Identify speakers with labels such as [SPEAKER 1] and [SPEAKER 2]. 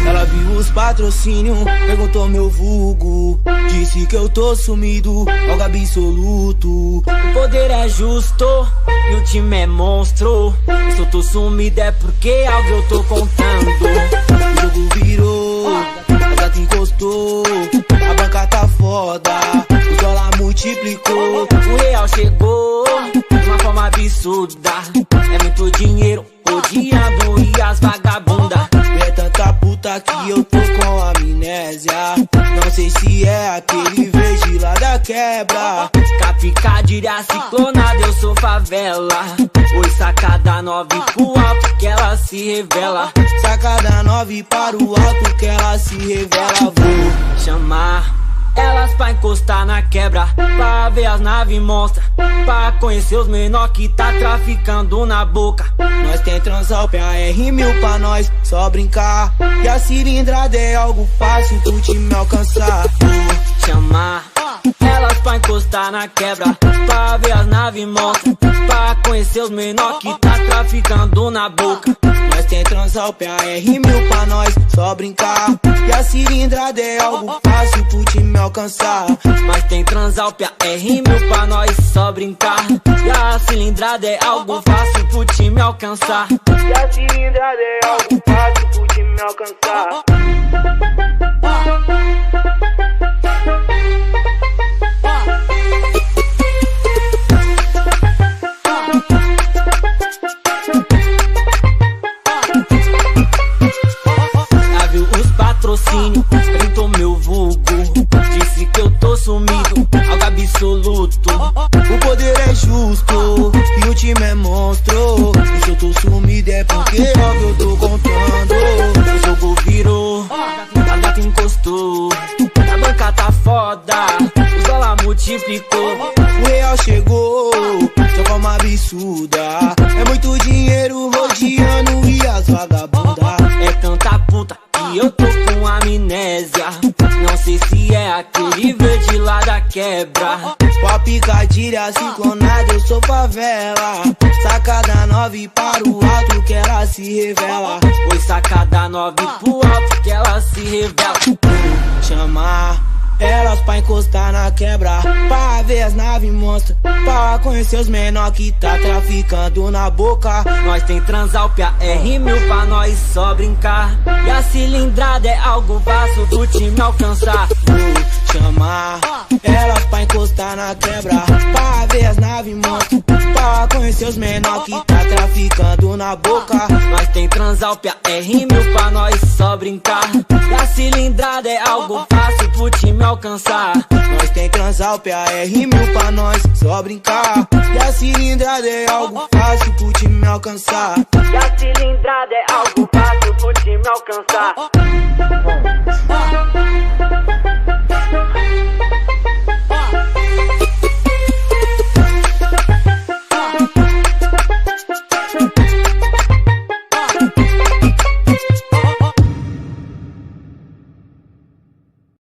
[SPEAKER 1] Ela viu os patrocínio, perguntou meu vulgo, disse que eu tô sumido, logo absoluto. O poder é justo e o time é monstro. Se eu tô sumido é porque algo eu tô contando. O jogo virou, a gata encostou, a banca tá foda, o dólar multiplicou, o real chegou de uma forma absurda. É muito dinheiro odiando e as vagabunda. É tanta puta que eu tô com amnésia. Não sei se é aquele verde lá da quebra. Capicadilha ciclonada, eu sou favela. Oi, sacada 9 pro alto que ela se revela. Sacada 9 para o alto que ela se revela. Vou chamar elas pra encostar na quebra, pra ver as naves monstra, pra conhecer os menor que tá traficando na boca. Nós tem Transalp, a R1000 pra nós só brincar, e a cilindrada é algo fácil pro time alcançar. Vou chamar elas pra encostar na quebra, pra ver as naves monstra, pra conhecer os menor que tá traficando na boca. Nós tem Transalp, a R1000 pra nós só brincar, e a cilindrada é algo fácil pro time alcançar. Mas tem Transalp, a R1000 pra nós só brincar, e a cilindrada é algo fácil pro time alcançar. E a cilindrada é algo fácil pro time alcançar. Patrocínio, perguntou meu vulgo, disse que eu tô sumido, algo absoluto. O poder é justo e o time é monstro. E se eu tô sumido é porque algo eu tô contando. O jogo virou, a gata encostou, a banca tá foda, o dólar multiplicou, o real chegou de forma absurda. É muito dinheiro rodeando e as vagabunda. É tanta puta que eu tô com amnésia. Não sei se é aquele verde lá da quebra. Com a picadilha ciclonada eu sou favela. Sacada 9 para o alto que ela se revela. Oi, sacada 9 pro alto que ela se revela. Chamar elas pra encostar na quebra, pra ver as naves monstra, pra conhecer os menor que tá traficando na boca. Nós tem Transalp, a R1000 pra nós só brincar, e a cilindrada é algo fácil do time alcançar. Vou chamar elas pra encostar na quebra, pra ver as naves monstra, pra conhecer os menor que tá traficando na boca. Nós tem Transalp, a R1000 pra nós só brincar, e a cilindrada é algo fácil pro time alcançar. Nós tem Transalp, a R1000 pra nós só brincar, e a cilindrada é algo fácil pro time alcançar. E a cilindrada é algo fácil pro time alcançar.